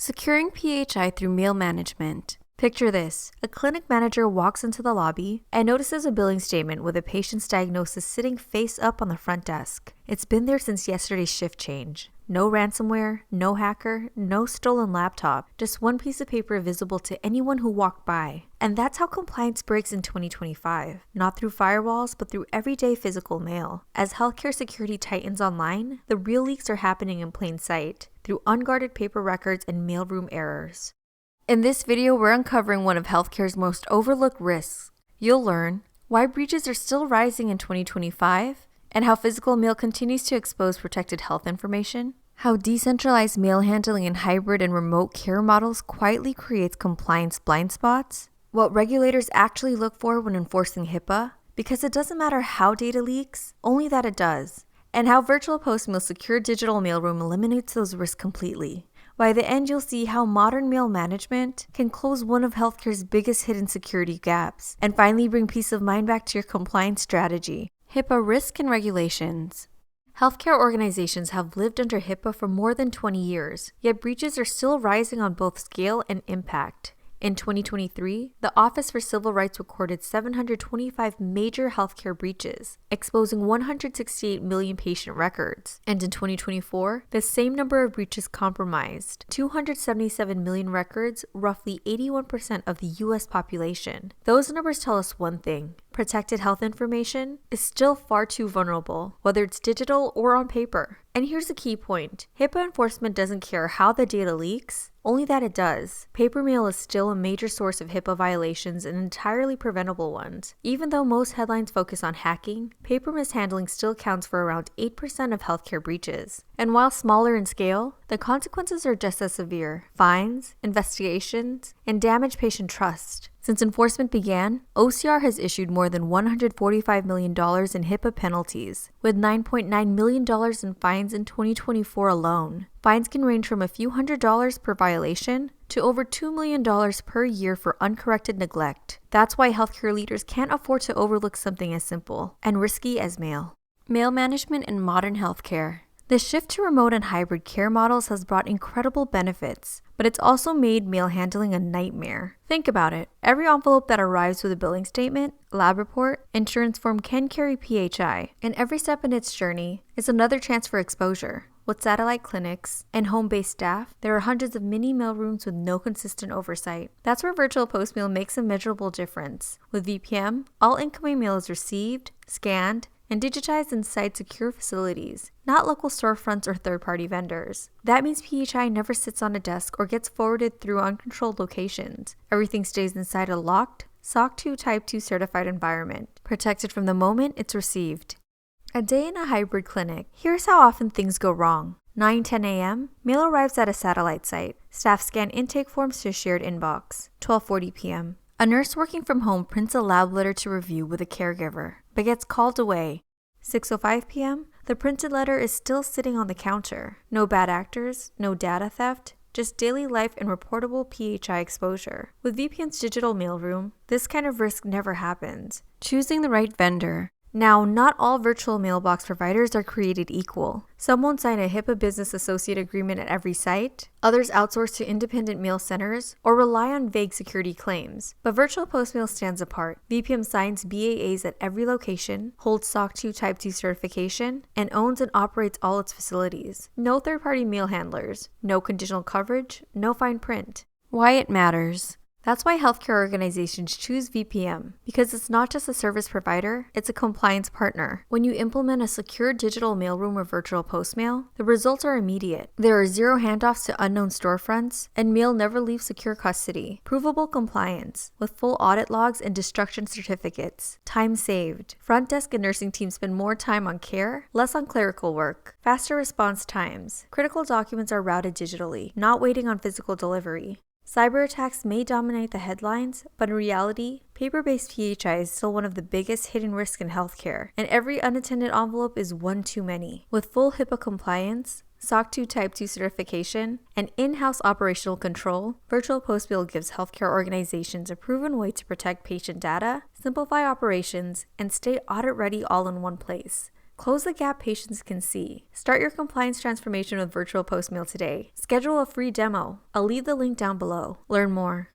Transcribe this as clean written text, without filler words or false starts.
Securing PHI through mail management. Picture this. A clinic manager walks into the lobby and notices a billing statement with a patient's diagnosis sitting face up on the front desk. It's been there since yesterday's shift change. No ransomware, no hacker, no stolen laptop, just one piece of paper visible to anyone who walked by. And that's how compliance breaks in 2025. Not through firewalls, but through everyday physical mail. As healthcare security tightens online, the real leaks are happening in plain sight, through unguarded paper records and mailroom errors. In this video, we're uncovering one of healthcare's most overlooked risks. You'll learn why breaches are still rising in 2025, and how physical mail continues to expose protected health information, how decentralized mail handling in hybrid and remote care models quietly creates compliance blind spots, what regulators actually look for when enforcing HIPAA, because it doesn't matter how data leaks, only that it does, and how VirtualPostMail's secure digital mailroom eliminates those risks completely. By the end, you'll see how modern mail management can close one of healthcare's biggest hidden security gaps, and finally bring peace of mind back to your compliance strategy. HIPAA risk and regulations. Healthcare organizations have lived under HIPAA for more than 20 years, yet breaches are still rising on both scale and impact. In 2023, the Office for Civil Rights recorded 725 major healthcare breaches, exposing 168 million patient records. And in 2024, the same number of breaches compromised 277 million records, roughly 81% of the US population. Those numbers tell us one thing. Protected health information is still far too vulnerable, whether it's digital or on paper. And here's the key point. HIPAA enforcement doesn't care how the data leaks, only that it does. Paper mail is still a major source of HIPAA violations and entirely preventable ones. Even though most headlines focus on hacking, paper mishandling still accounts for around 8% of healthcare breaches. And while smaller in scale, the consequences are just as severe. Fines, investigations, and damaged patient trust. Since enforcement began, OCR has issued more than $145 million in HIPAA penalties, with $9.9 million in fines in 2024 alone. Fines can range from a few $100s per violation to over $2 million per year for uncorrected neglect. That's why healthcare leaders can't afford to overlook something as simple and risky as mail. Mail management in modern healthcare. The shift to remote and hybrid care models has brought incredible benefits, but it's also made mail handling a nightmare. Think about it. Every envelope that arrives with a billing statement, lab report, insurance form can carry PHI, and every step in its journey is another chance for exposure. With satellite clinics and home-based staff, there are hundreds of mini mailrooms with no consistent oversight. That's where VirtualPostMail makes a measurable difference. With VPM, all incoming mail is received, scanned, and digitized inside secure facilities, not local storefronts or third-party vendors. That means PHI never sits on a desk or gets forwarded through uncontrolled locations. Everything stays inside a locked, SOC 2 Type 2 certified environment, protected from the moment it's received. A day in a hybrid clinic. Here's how often things go wrong. 9-10 a.m., mail arrives at a satellite site. Staff scan intake forms to a shared inbox. 12:40 p.m. A nurse working from home prints a lab letter to review with a caregiver, but gets called away. 6:05 p.m., the printed letter is still sitting on the counter. No bad actors, no data theft, just daily life and reportable PHI exposure. With VPN's digital mailroom, this kind of risk never happens. Choosing the right vendor. Now, not all virtual mailbox providers are created equal. Some won't sign a HIPAA business associate agreement at every site, others outsource to independent mail centers, or rely on vague security claims. But VirtualPostMail stands apart. VPM signs BAAs at every location, holds SOC 2 Type 2 certification, and owns and operates all its facilities. No third-party mail handlers, no conditional coverage, no fine print. Why it matters. That's why healthcare organizations choose VPM, because it's not just a service provider, it's a compliance partner. When you implement a secure digital mailroom or VirtualPostMail, the results are immediate. There are zero handoffs to unknown storefronts, and mail never leaves secure custody. Provable compliance, with full audit logs and destruction certificates. Time saved. Front desk and nursing teams spend more time on care, less on clerical work. Faster response times. Critical documents are routed digitally, not waiting on physical delivery. Cyber attacks may dominate the headlines, but in reality, paper-based PHI is still one of the biggest hidden risks in healthcare, and every unattended envelope is one too many. With full HIPAA compliance, SOC 2 Type 2 certification, and in-house operational control, VirtualPostMail gives healthcare organizations a proven way to protect patient data, simplify operations, and stay audit-ready all in one place. Close the gap patients can see. Start your compliance transformation with VirtualPostMail today. Schedule a free demo. I'll leave the link down below. Learn more.